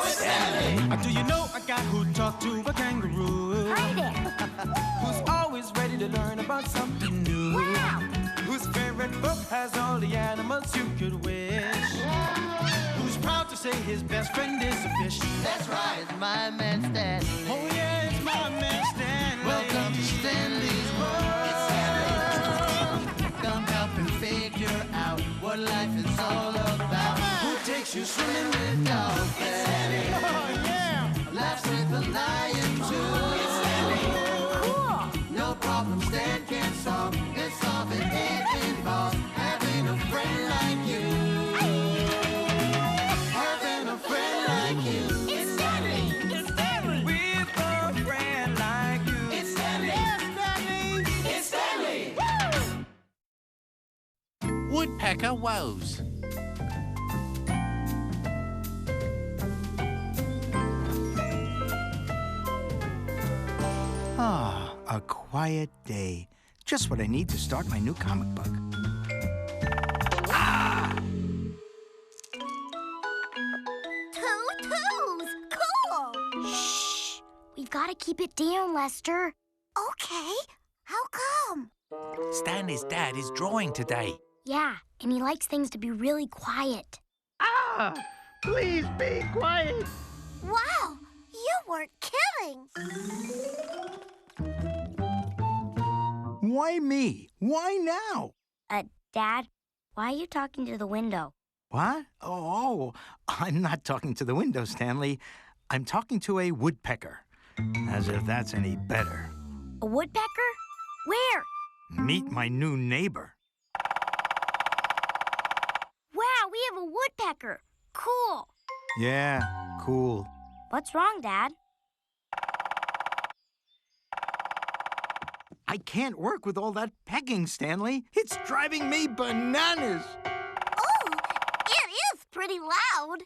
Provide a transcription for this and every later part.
Stanley! Do you know a guy who talked to a kangaroo? Hi there. Who's always ready to learn about something new? Wow. Whose favorite book has all the animals you could wish? Who's proud to say his best friend is a fish? That's right, it's my man Stanley. Oh yeah, it's my man Stanley. Welcome to Stanley's World. It's Stanley. Come help him figure out what life is all about. Who takes you swimming with dolphins? Oh yeah. Laughs with a lion too. It's Stanley. Cool. No problem Stan can't solve. And solving it involves having a friend like you. Having a friend like you. It's Stanley. It's Stanley. With a friend like you. It's Stanley. It's Stanley. It's Stanley. Woo! Woodpecker Woes. Ah, a quiet day. Just what I need to start my new comic book. Toos! Cool! Shh! We've got to keep it down, Lester. Okay. How come? Stanley's dad is drawing today. Yeah, and he likes things to be really quiet. Ah! Please be quiet. Wow! You weren't kidding! Why me? Why now? Dad, why are you talking to the window? What? Oh, I'm not talking to the window, Stanley. I'm talking to a woodpecker. As if that's any better. A woodpecker? Where? Meet my new neighbor. Wow, we have a woodpecker. Cool. Yeah, cool. What's wrong, Dad? I can't work with all that pecking, Stanley. It's driving me bananas. Oh, it is pretty loud.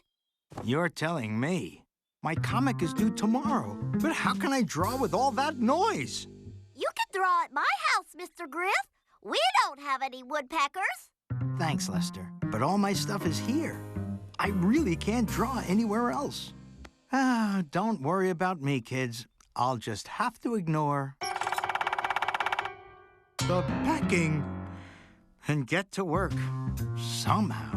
You're telling me. My comic is due tomorrow. But how can I draw with all that noise? You can draw at my house, Mr. Griff. We don't have any woodpeckers. Thanks, Lester. But all my stuff is here. I really can't draw anywhere else. Ah, don't worry about me, kids. I'll just have to ignore the pecking and get to work somehow.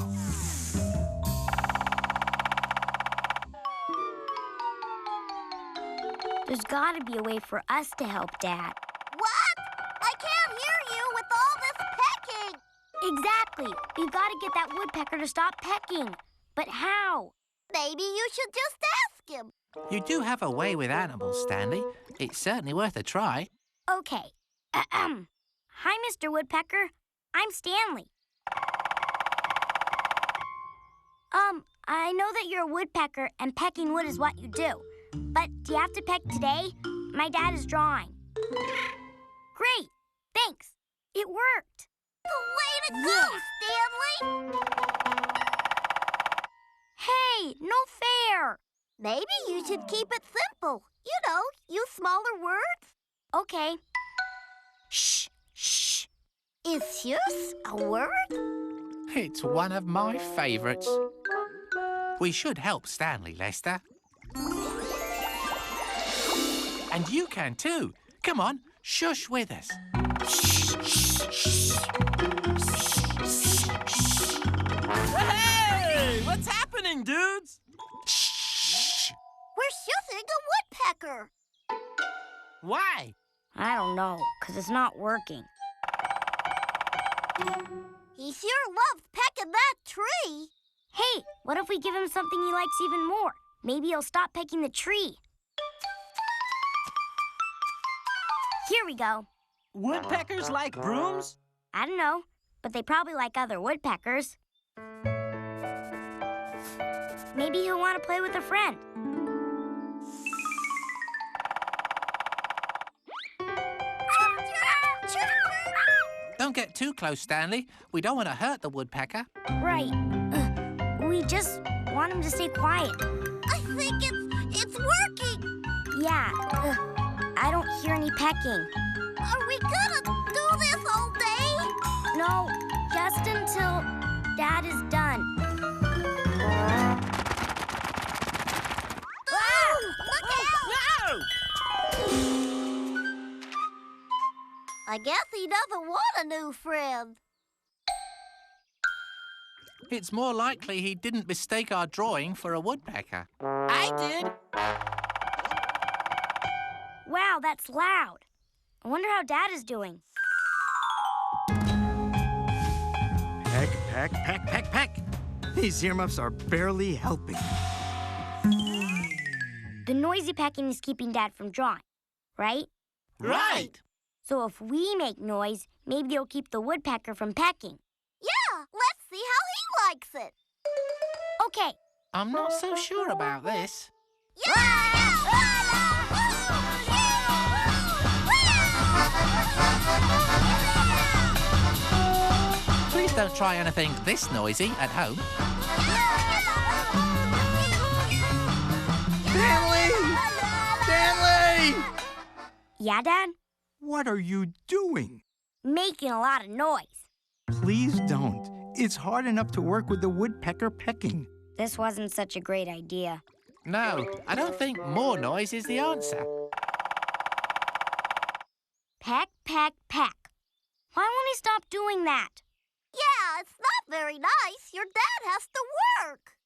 There's got to be a way for us to help Dad. What? I can't hear you with all this pecking. Exactly. We've got to get that woodpecker to stop pecking. But how? Maybe you should just ask him. You do have a way with animals, Stanley. It's certainly worth a try. Okay. Hi, Mr. Woodpecker. I'm Stanley. I know that you're a woodpecker and pecking wood is what you do. But do you have to peck today? My dad is drawing. Great. Thanks. It worked. Way to go, Stanley! Hey, no fair. Maybe you should keep it simple. You know, use smaller words. Okay. Shh, shh. Is shush a word? It's one of my favourites. We should help Stanley, Lester. And you can too. Come on, shush with us. Hey! What's happening, dudes? We're shushing a woodpecker. Why? I don't know, 'cause it's not working. He sure loves pecking that tree. Hey, what if we give him something he likes even more? Maybe he'll stop pecking the tree. Here we go. Woodpeckers like brooms? I don't know, but they probably like other woodpeckers. Maybe he'll want to play with a friend. Don't get too close, Stanley. We don't want to hurt the woodpecker. Right. We just want him to stay quiet. I think it's working. Yeah. I don't hear any pecking. Are we gonna do this all day? No, just until Dad is done. Look out! No! I guess he doesn't want a new friend. It's more likely he didn't mistake our drawing for a woodpecker. I did. Wow, that's loud. I wonder how Dad is doing. Peck, peck, peck, peck, peck. These earmuffs are barely helping. The noisy pecking is keeping Dad from drawing, right? Right. So if we make noise, maybe it'll keep the woodpecker from pecking. Yeah, let's see how he likes it. Okay. I'm not so sure about this. Please don't try anything this noisy at home. Stanley! Stanley! Yeah, Dad? What are you doing? Making a lot of noise. Please don't. It's hard enough to work with the woodpecker pecking. This wasn't such a great idea. No, I don't think more noise is the answer. Peck, peck, peck. Why won't he stop doing that? Yeah, it's not very nice. Your dad has to work.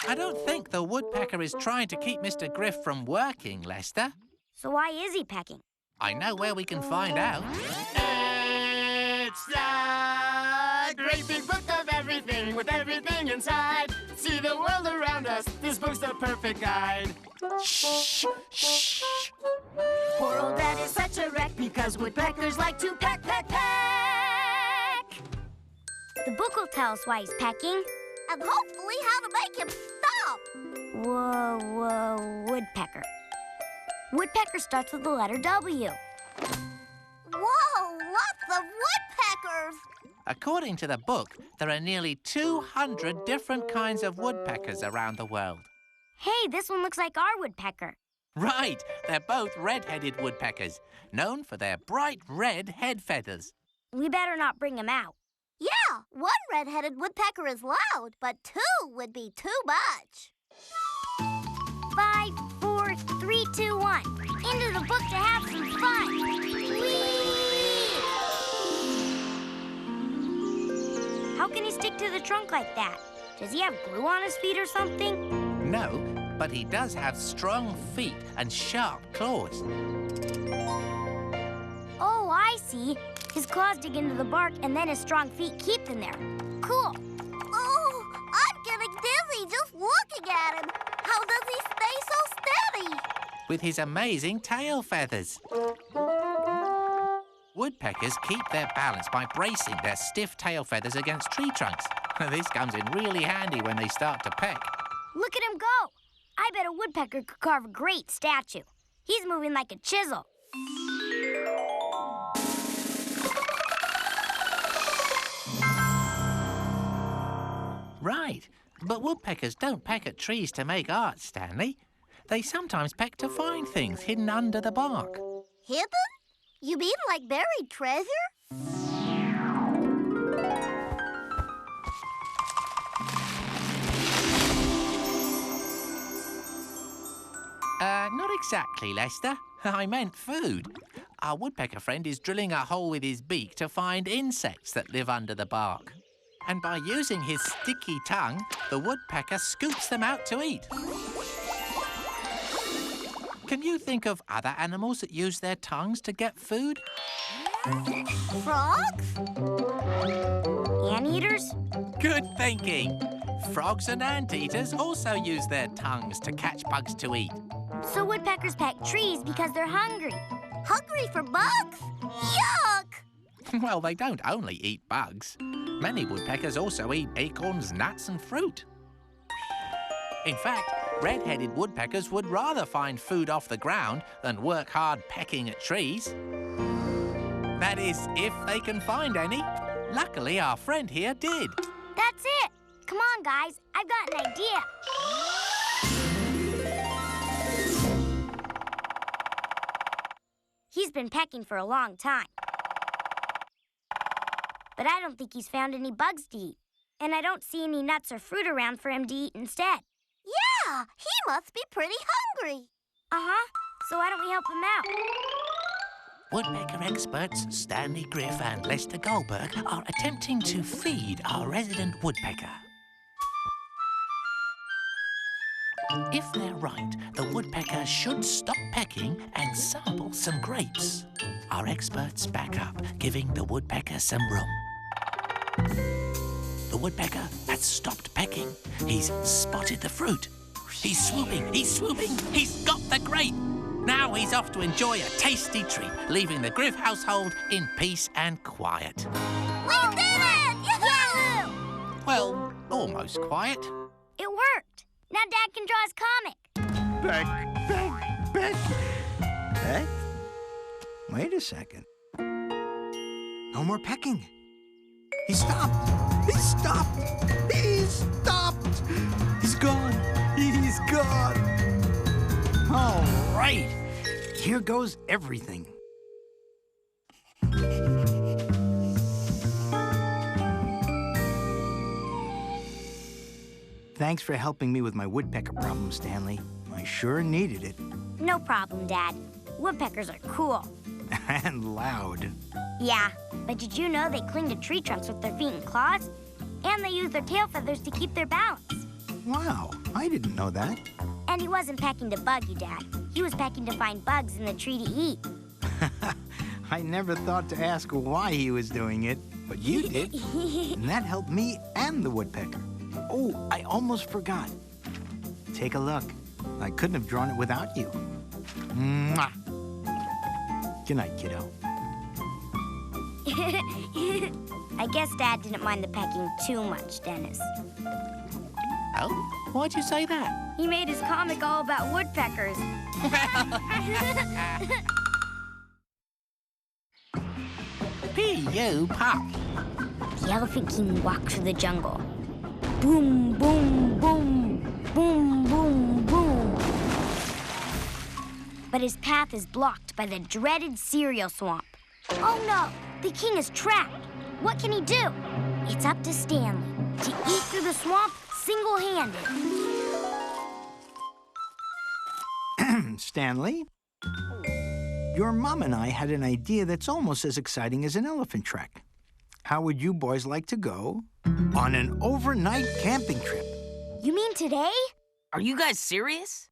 I don't think the woodpecker is trying to keep Mr. Griff from working, Lester. So why is he pecking? I know where we can find out. It's the great big book of everything with everything inside. See the world around us. This book's the perfect guide. Shh, shh. Poor old dad is such a wreck because woodpeckers like to peck, peck, peck. The book will tell us why he's pecking. And hopefully how to make him stop. Whoa, woodpecker. Woodpecker starts with the letter W. Whoa, lots of woodpeckers. According to the book, there are nearly 200 different kinds of woodpeckers around the world. Hey, this one looks like our woodpecker. Right, they're both red-headed woodpeckers, known for their bright red head feathers. We better not bring him out. Yeah, one red-headed woodpecker is loud, but two would be too much. 5, 4, 3, 2, 1. Into the book to have some fun. Whee! How can he stick to the trunk like that? Does he have glue on his feet or something? No, but he does have strong feet and sharp claws. Oh, I see. His claws dig into the bark and then his strong feet keep them there. Cool. Oh, I'm getting dizzy just looking at him. How does he stay so steady? With his amazing tail feathers. Woodpeckers keep their balance by bracing their stiff tail feathers against tree trunks. This comes in really handy when they start to peck. Look at him go. I bet a woodpecker could carve a great statue. He's moving like a chisel. Right, but woodpeckers don't peck at trees to make art, Stanley. They sometimes peck to find things hidden under the bark. Hidden? You mean like buried treasure? Not exactly, Lester. I meant food. Our woodpecker friend is drilling a hole with his beak to find insects that live under the bark. And by using his sticky tongue, the woodpecker scoops them out to eat. Can you think of other animals that use their tongues to get food? Frogs? Anteaters? Good thinking. Frogs and anteaters also use their tongues to catch bugs to eat. So woodpeckers peck trees because they're hungry. Hungry for bugs? Yuck! Well, they don't only eat bugs. Many woodpeckers also eat acorns, nuts, and fruit. In fact, red-headed woodpeckers would rather find food off the ground than work hard pecking at trees. That is, if they can find any. Luckily, our friend here did. That's it. Come on, guys. I've got an idea. He's been pecking for a long time. But I don't think he's found any bugs to eat. And I don't see any nuts or fruit around for him to eat instead. Yeah, he must be pretty hungry. Uh-huh. So why don't we help him out? Woodpecker experts Stanley Griff and Lester Goldberg are attempting to feed our resident woodpecker. If they're right, the woodpecker should stop pecking and sample some grapes. Our experts back up, giving the woodpecker some room. The woodpecker has stopped pecking. He's spotted the fruit. He's swooping, he's got the grape. Now he's off to enjoy a tasty treat, leaving the Griff household in peace and quiet. We did it! Yahoo! Well, almost quiet. It worked. Now Dad can draw his comic. Peck. Wait a second. No more pecking. He stopped. He's gone. He's gone. All right. Here goes everything. Thanks for helping me with my woodpecker problem, Stanley. I sure needed it. No problem, Dad. Woodpeckers are cool. And loud. Yeah, but did you know they cling to tree trunks with their feet and claws? And they use their tail feathers to keep their balance. Wow, I didn't know that. And he wasn't pecking to bug you, Dad. He was pecking to find bugs in the tree to eat. I never thought to ask why he was doing it, but you did. And that helped me and the woodpecker. Oh, I almost forgot. Take a look. I couldn't have drawn it without you. Mwah. Good night, kiddo. I guess Dad didn't mind the pecking too much, Dennis. Oh, why'd you say that? He made his comic all about woodpeckers. P.U. Pop. The Elephant King walked through the jungle. Boom, boom, boom. Boom, boom, boom. But his path is blocked by the dreaded cereal swamp. Oh no, the king is trapped. What can he do? It's up to Stanley to eat through the swamp single-handed. Stanley? Your mom and I had an idea that's almost as exciting as an elephant trek. How would you boys like to go on an overnight camping trip? You mean today? Are you guys serious?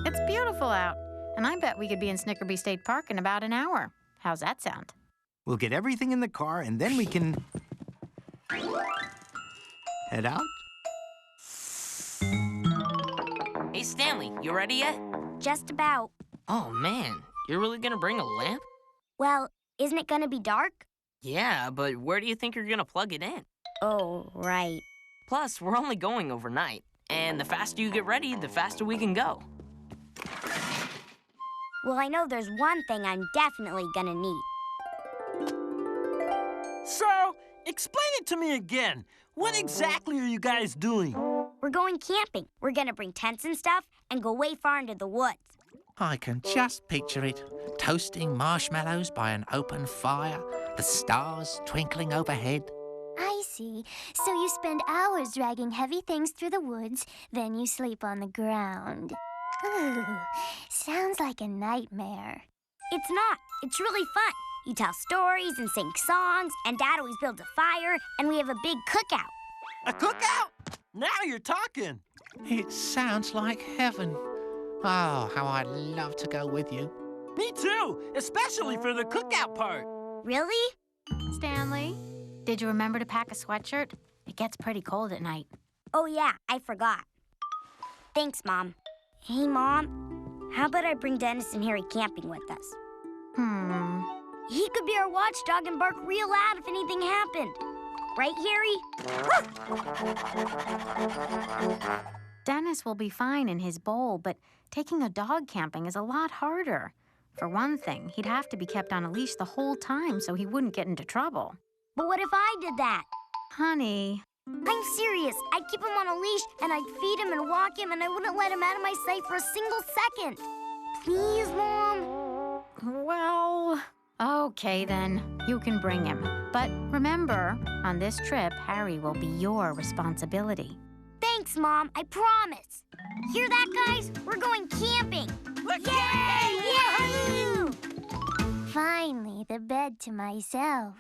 It's beautiful out, and I bet we could be in Snickerby State Park in about an hour. How's that sound? We'll get everything in the car, and then we can head out. Hey, Stanley, you ready yet? Just about. Oh, man. You're really gonna bring a lamp? Well, isn't it gonna be dark? Yeah, but where do you think you're gonna plug it in? Oh, right. Plus, we're only going overnight. And the faster you get ready, the faster we can go. Well, I know there's one thing I'm definitely gonna need. So, explain it to me again. What exactly are you guys doing? We're going camping. We're gonna bring tents and stuff and go way far into the woods. I can just picture it. Toasting marshmallows by an open fire, the stars twinkling overhead. I see. So you spend hours dragging heavy things through the woods, then you sleep on the ground. Ooh, sounds like a nightmare. It's not. It's really fun. You tell stories and sing songs, and Dad always builds a fire, and we have a big cookout. A cookout? Now you're talking. It sounds like heaven. Oh, how I'd love to go with you. Me too, especially for the cookout part. Really? Stanley, did you remember to pack a sweatshirt? It gets pretty cold at night. Oh, yeah, I forgot. Thanks, Mom. Hey, Mom, how about I bring Dennis and Harry camping with us? He could be our watchdog and bark real loud if anything happened. Right, Harry? Dennis will be fine in his bowl, but taking a dog camping is a lot harder. For one thing, he'd have to be kept on a leash the whole time so he wouldn't get into trouble. But what if I did that? Honey. I'm serious. I'd keep him on a leash, and I'd feed him and walk him, and I wouldn't let him out of my sight for a single second. Please, Mom? Well, Okay, then. You can bring him. But remember, on this trip, Harry will be your responsibility. Thanks, Mom. I promise. Hear that, guys? We're going camping. Yay! Yahoo! Finally, the bed to myself.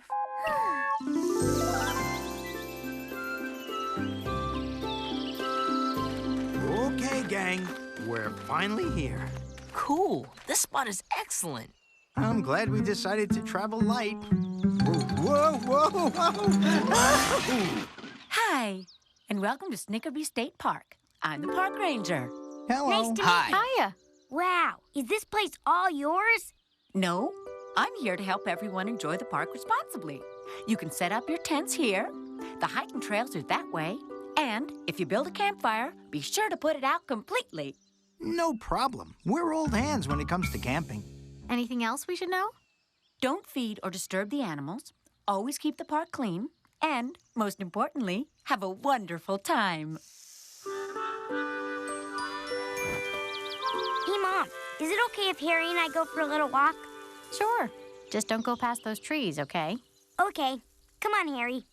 Okay, gang. We're finally here. Cool. This spot is excellent. I'm glad we decided to travel light. Whoa, whoa, whoa, whoa! Hi, and welcome to Snickerby State Park. I'm the park ranger. Hello. Nice to Hi. meet you. Hiya. Wow, is this place all yours? No, I'm here to help everyone enjoy the park responsibly. You can set up your tents here. The hiking trails are that way. And if you build a campfire, be sure to put it out completely. No problem. We're old hands when it comes to camping. Anything else we should know? Don't feed or disturb the animals. Always keep the park clean. And, most importantly, have a wonderful time. Hey, Mom, is it okay if Harry and I go for a little walk? Sure. Just don't go past those trees, okay? Okay. Come on, Harry.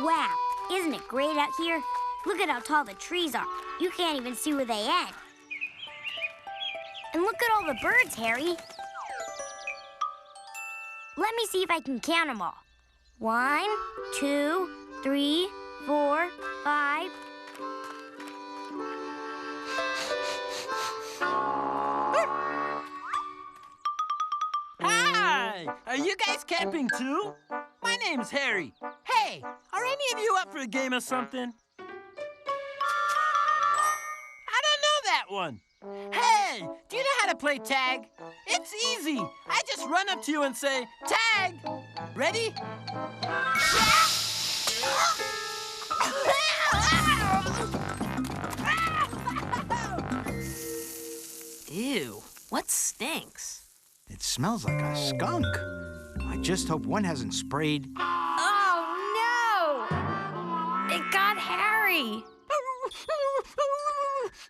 Wow, isn't it great out here? Look at how tall the trees are. You can't even see where they end. And look at all the birds, Harry. Let me see if I can count them all. 1, 2, 3, 4, 5. Hi! Are you guys camping too? My name's Harry. Hey, are any of you up for a game or something? I don't know that one. Hey, do you know how to play tag? It's easy. I just run up to you and say, tag. Ready? Ew, what stinks? It smells like a skunk. I just hope one hasn't sprayed. Oh, no! It got Harry.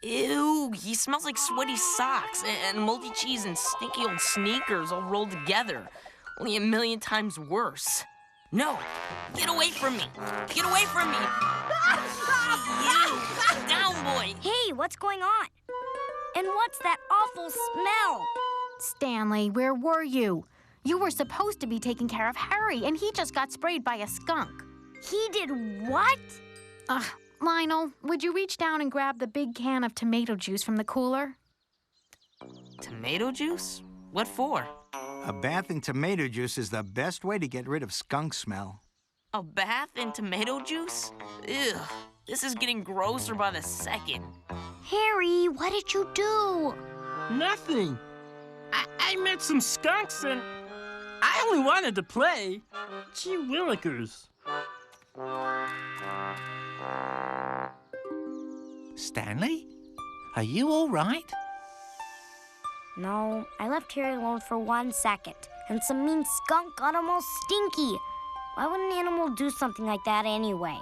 Ew, he smells like sweaty socks and moldy cheese and stinky old sneakers all rolled together. Only 1,000,000 times worse. No, get away from me. Get away from me. You, down, boy. Hey, what's going on? And what's that awful smell? Stanley, where were you? You were supposed to be taking care of Harry, and he just got sprayed by a skunk. He did what? Lionel, would you reach down and grab the big can of tomato juice from the cooler? Tomato juice? What for? A bath in tomato juice is the best way to get rid of skunk smell. A bath in tomato juice? Ew, this is getting grosser by the second. Harry, what did you do? Nothing. I met some skunks and I only wanted to play. Gee willikers. Stanley? Are you all right? No, I left Harry alone for 1 second, and some mean skunk got him all stinky. Why would an animal do something like that anyway?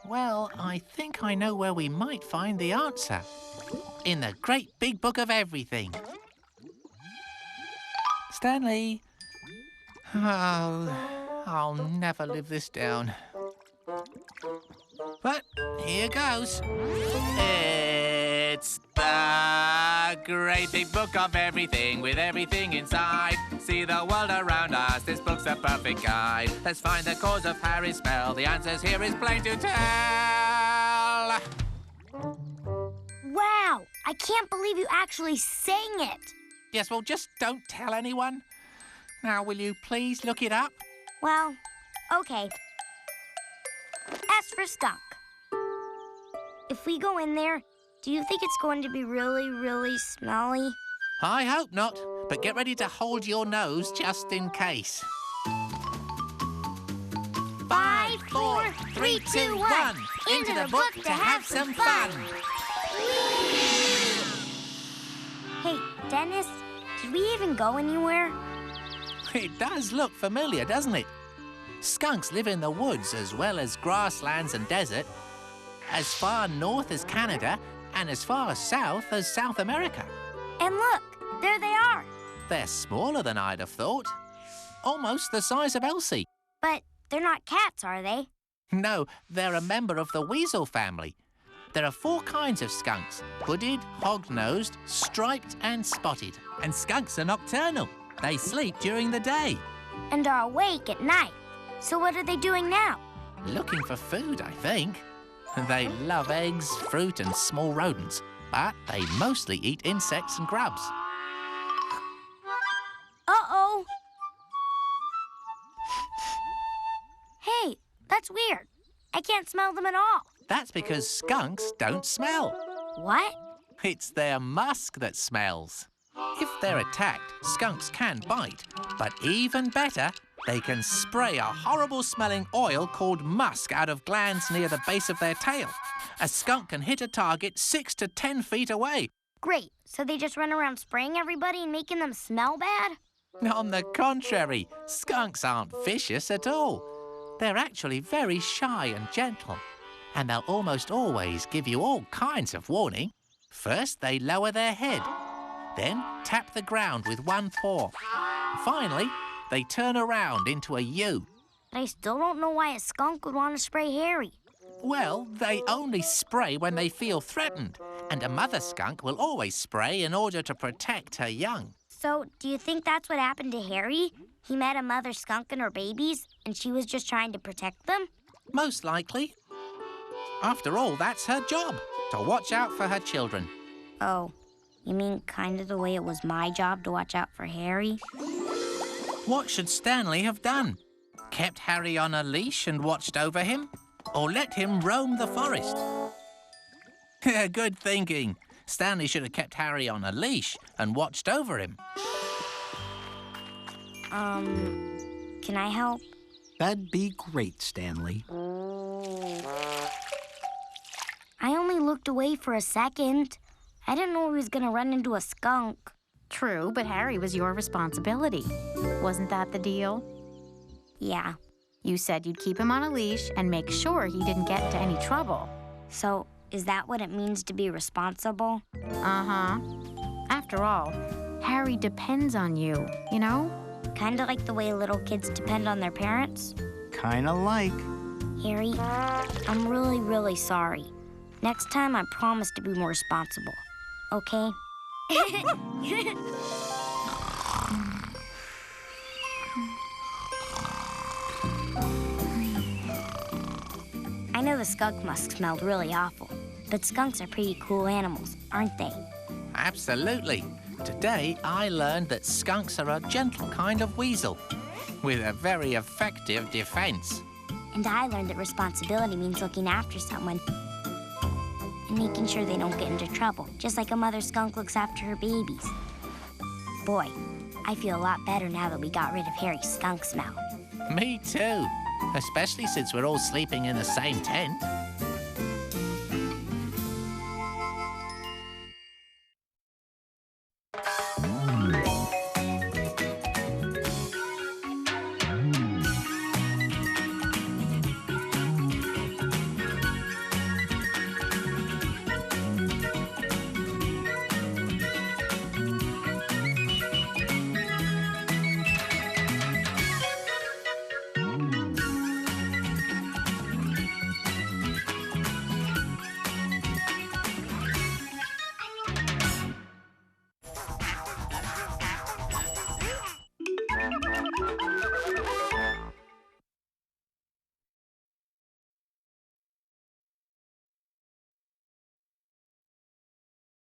Well, I think I know where we might find the answer. In the great big book of everything. Stanley. Oh, I'll never live this down. But here goes. It's the great big book of everything with everything inside. See the world around us, this book's a perfect guide. Let's find the cause of Harry's smell. The answers here is plain to tell. Wow, I can't believe you actually sang it. Yes, well, just don't tell anyone. Now, will you please look it up? Well, okay. S for skunk. If we go in there, do you think it's going to be really, really smelly? I hope not, but get ready to hold your nose just in case. 5, 4, 3, 2, 1. Into the book to have some fun. Hey, Dennis, did we even go anywhere? It does look familiar, doesn't it? Skunks live in the woods as well as grasslands and desert, as far north as Canada and as far south as South America. And look, there they are. They're smaller than I'd have thought. Almost the size of Elsie. But they're not cats, are they? No, they're a member of the weasel family. There are 4 kinds of skunks: hooded, hog-nosed, striped and spotted. And skunks are nocturnal. They sleep during the day. And are awake at night. So what are they doing now? Looking for food, I think. They love eggs, fruit and small rodents, but they mostly eat insects and grubs. Uh-oh. Hey, that's weird. I can't smell them at all. That's because skunks don't smell. What? It's their musk that smells. If they're attacked, skunks can bite, but even better, they can spray a horrible-smelling oil called musk out of glands near the base of their tail. A skunk can hit a target 6 to 10 feet away. Great. So they just run around spraying everybody and making them smell bad? On the contrary, skunks aren't vicious at all. They're actually very shy and gentle, and they'll almost always give you all kinds of warning. First, they lower their head, then tap the ground with one paw. Finally, they turn around into a U. But I still don't know why a skunk would want to spray Harry. Well, they only spray when they feel threatened, and a mother skunk will always spray in order to protect her young. So, do you think that's what happened to Harry? He met a mother skunk and her babies, and she was just trying to protect them? Most likely. After all, that's her job, to watch out for her children. Oh, you mean kind of the way it was my job to watch out for Harry? What should Stanley have done? Kept Harry on a leash and watched over him? Or let him roam the forest? Good thinking. Stanley should have kept Harry on a leash and watched over him. Can I help? That'd be great, Stanley. I only looked away for a second. I didn't know he was gonna run into a skunk. True, but Harry was your responsibility. Wasn't that the deal? Yeah. You said you'd keep him on a leash and make sure he didn't get into any trouble. So, is that what it means to be responsible? Uh-huh. After all, Harry depends on you, you know? Kinda like the way little kids depend on their parents? Kinda like. Harry, I'm really, really sorry. Next time, I promise to be more responsible. Okay? I know the skunk musk smelled really awful, but skunks are pretty cool animals, aren't they? Absolutely. Today, I learned that skunks are a gentle kind of weasel with a very effective defense. And I learned that responsibility means looking after someone and making sure they don't get into trouble, just like a mother skunk looks after her babies. Boy, I feel a lot better now that we got rid of Harry's skunk smell. Me too, especially since we're all sleeping in the same tent.